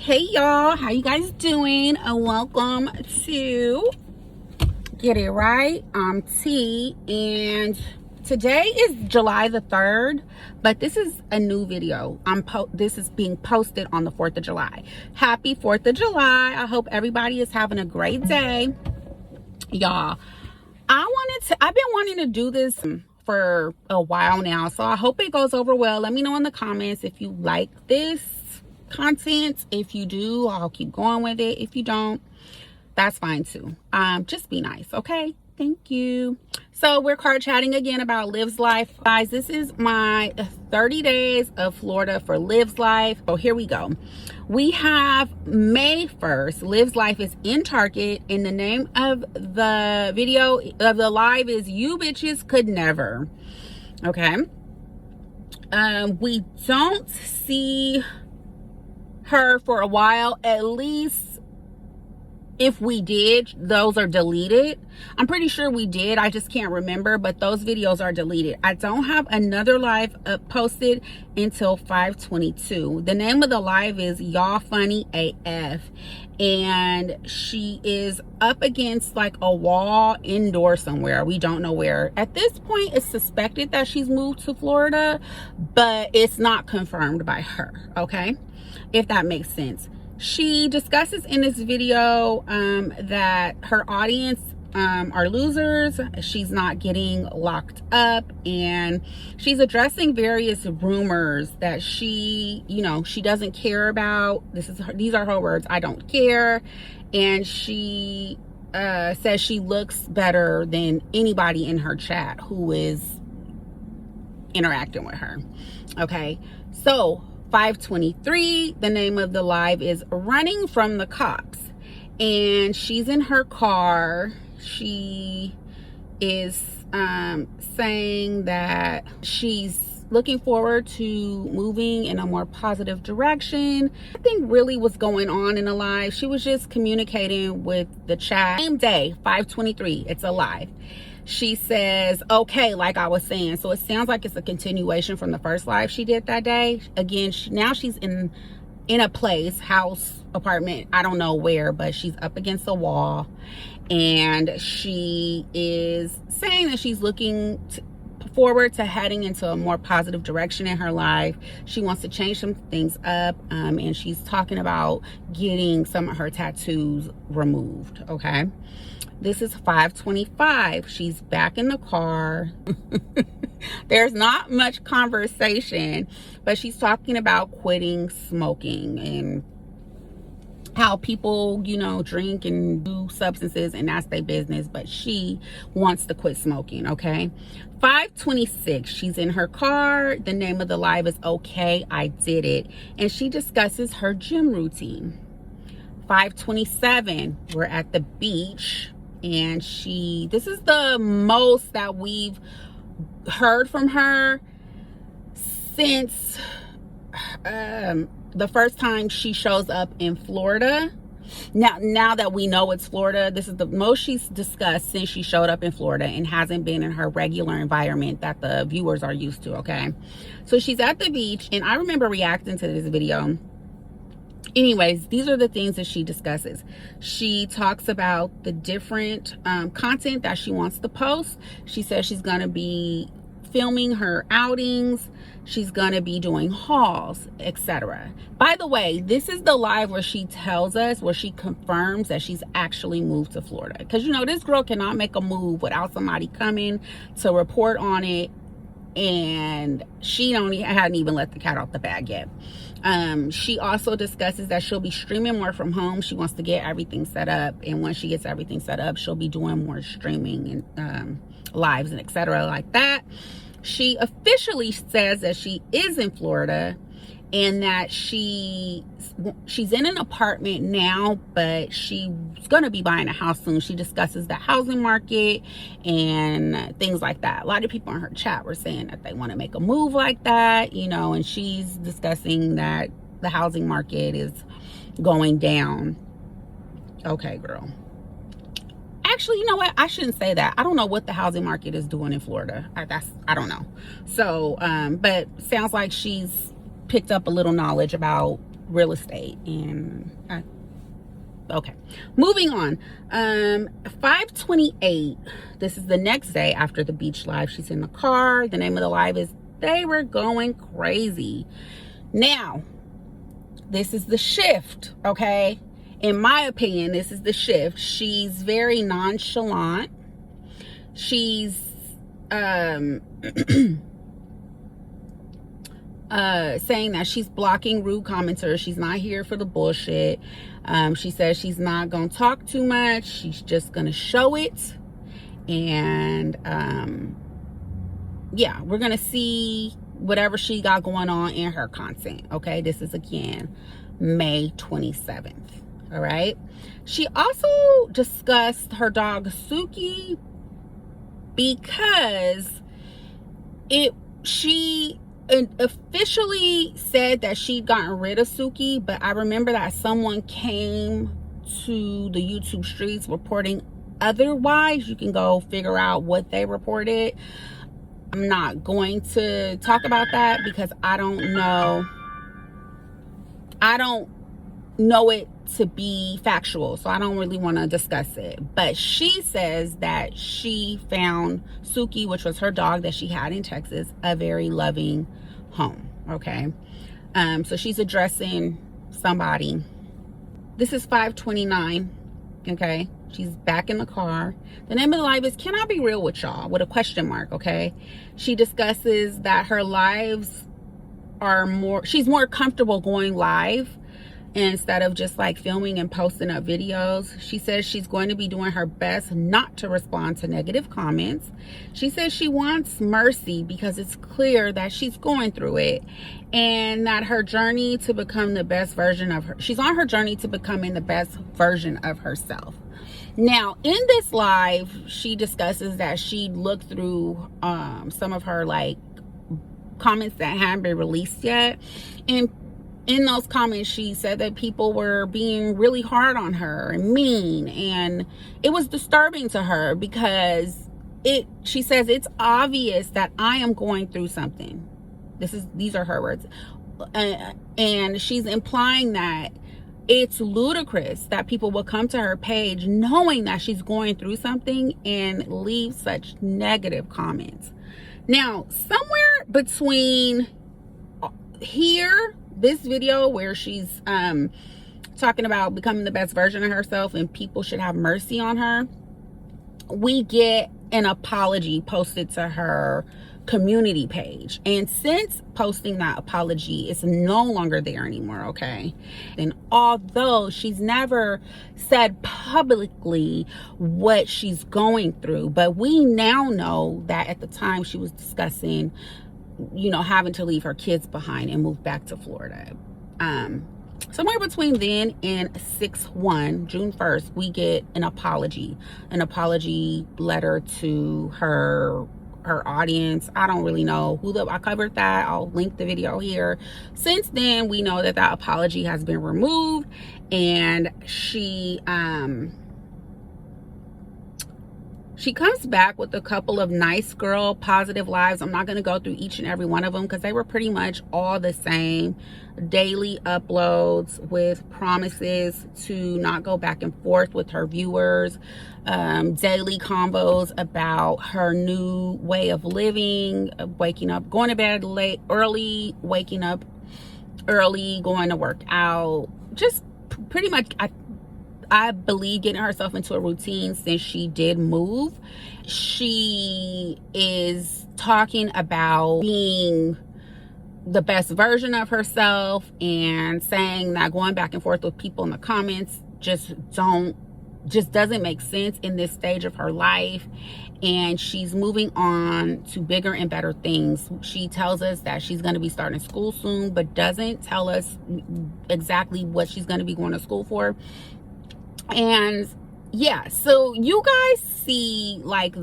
Hey y'all, how you guys doing? Welcome to Get It Right. I'm T, and today is July the 3rd, but this is a new video. This is being posted on the 4th of July. Happy 4th of July. I hope everybody is having a great day. Y'all, I've been wanting to do this for a while now, so I hope it goes over well. Let me know in the comments if you like this content. If you do, I'll keep going with it. If you don't, that's fine too. Just be nice, okay? Thank you. So we're card chatting again about Liv's Life. Guys, this is my 30 days of Florida for Liv's Life. So here we go. We have May 1st. Liv's Life is in Target, and the name of the video of the live is You Bitches Could Never. Okay. We don't see her for a while. At least if we did, those are deleted. I'm pretty sure we did, I just can't remember, but those videos are deleted. I don't have another live posted until 5/22. The name of the live is Y'all Funny AF, and she is up against like a wall indoor somewhere. We don't know where. At this point, it's suspected that she's moved to Florida, but it's not confirmed by her, okay? If that makes sense. She discusses in this video that her audience are losers. She's not getting locked up, and she's addressing various rumors that she doesn't care about. These are her words. I don't care. And she says she looks better than anybody in her chat who is interacting with her. Okay, so 5/23, the name of the live is Running from the Cops, and she's in her car. She is saying that she's looking forward to moving in a more positive direction. Nothing really was going on in the live. She was just communicating with the chat. Same day, 5/23, it's a live. She says, okay, like I was saying. So it sounds like it's a continuation from the first live she did that day. Again, now she's in a place, house, apartment, I don't know where, but she's up against a wall. And she is saying that she's looking forward to heading into a more positive direction in her life. She wants to change some things up, and she's talking about getting some of her tattoos removed, okay? This is 5/25. She's back in the car. There's not much conversation, but she's talking about quitting smoking and how people, drink and do substances, and that's their business, but she wants to quit smoking, okay? 5/26, she's in her car. The name of the live is Okay, I Did It, and she discusses her gym routine. 5/27, we're at the beach, and this is the most that we've heard from her since the first time she shows up in Florida. Now that we know it's Florida, this is the most she's discussed since she showed up in Florida and hasn't been in her regular environment that the viewers are used to, okay? So she's at the beach, and I remember reacting to this video. Anyways, these are the things that she discusses. She talks about the different content that she wants to post. She says she's going to be filming her outings. She's going to be doing hauls, etc. By the way, this is the live where she tells us, where she confirms that she's actually moved to Florida. Because, this girl cannot make a move without somebody coming to report on it. And she hadn't even let the cat out the bag yet. She also discusses that she'll be streaming more from home. She wants to get everything set up, and once she gets everything set up, she'll be doing more streaming and lives and etc. like that. She officially says that she is in Florida, and that she's in an apartment now, but she's going to be buying a house soon. She discusses the housing market and things like that. A lot of people in her chat were saying that they want to make a move like that, and she's discussing that the housing market is going down. Okay, girl. Actually, you know what? I shouldn't say that. I don't know what the housing market is doing in Florida. I don't know. So, but sounds like she's picked up a little knowledge about real estate. And okay, moving on. 5:28, this is the next day after the beach live. She's in the car. The name of the live is They Were Going Crazy. Now, this is the shift, okay? In my opinion, this is the shift. She's very nonchalant. She's saying that she's blocking rude commenters. She's not here for the bullshit. She says she's not gonna talk too much. She's just gonna show it. And yeah, we're gonna see whatever she got going on in her content. Okay, this is again May 27th. All right. She also discussed her dog Suki, because she officially said that she'd gotten rid of Suki, but I remember that someone came to the YouTube streets reporting otherwise. You can go figure out what they reported. I'm not going to talk about that because I don't know it to be factual, so I don't really want to discuss it. But she says that she found Suki, which was her dog that she had in Texas, a very loving home. Okay, so she's addressing somebody. This is 5:29. Okay, she's back in the car. The name of the live is Can I Be Real with Y'all, with a question mark. Okay, she discusses that her lives are she's more comfortable going live instead of just like filming and posting up videos. She says she's going to be doing her best not to respond to negative comments. She says she wants mercy because it's clear that she's going through it, and that her journey to become the best version of her, she's on her journey to becoming the best version of herself. Now, in this live, she discusses that she looked through some of her like comments that hadn't been released yet, and in those comments she said that people were being really hard on her and mean, and it was disturbing to her because she says it's obvious that I am going through something. These are her words, and she's implying that it's ludicrous that people will come to her page knowing that she's going through something and leave such negative comments. Now, somewhere between here, this video where she's talking about becoming the best version of herself and people should have mercy on her, we get an apology posted to her community page. And since posting that apology, it's no longer there anymore. Okay, and although she's never said publicly what she's going through, but we now know that at the time she was discussing, you know, having to leave her kids behind and move back to Florida. Somewhere between then and 6/1, June 1st, we get an apology letter to her audience. I don't really know I covered that. I'll link the video here. Since then, we know that that apology has been removed, and she comes back with a couple of nice girl positive lives. I'm not going to go through each and every one of them because they were pretty much all the same. Daily uploads with promises to not go back and forth with her viewers. Daily combos about her new way of living, waking up, going to bed early, waking up early, going to work out. Just pretty much, I believe, getting herself into a routine since she did move. She is talking about being the best version of herself and saying that going back and forth with people in the comments just doesn't make sense in this stage of her life, and she's moving on to bigger and better things. She tells us that she's going to be starting school soon, but doesn't tell us exactly what she's going to be going to school for. And yeah, so you guys see like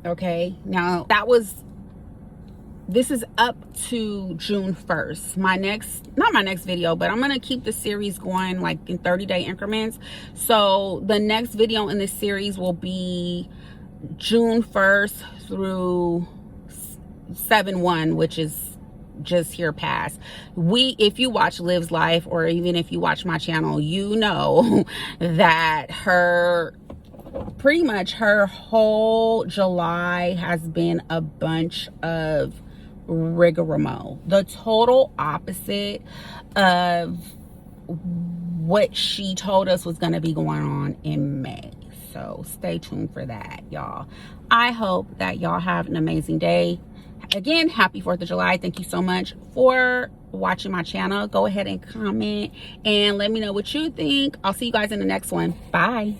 okay, now this is up to June 1st. Not my next video, but I'm going to keep the series going like in 30-day increments. So the next video in this series will be June 1st through 7-1, which is just here past. If you watch Liv's life, or even if you watch my channel, you know that pretty much her whole July has been a bunch of rigmarole, the total opposite of what she told us was going to be going on in May. So stay tuned for that, y'all. I hope that y'all have an amazing day. Again, happy 4th of July. Thank you so much for watching my channel. Go ahead and comment and let me know what you think. I'll see you guys in the next one. Bye.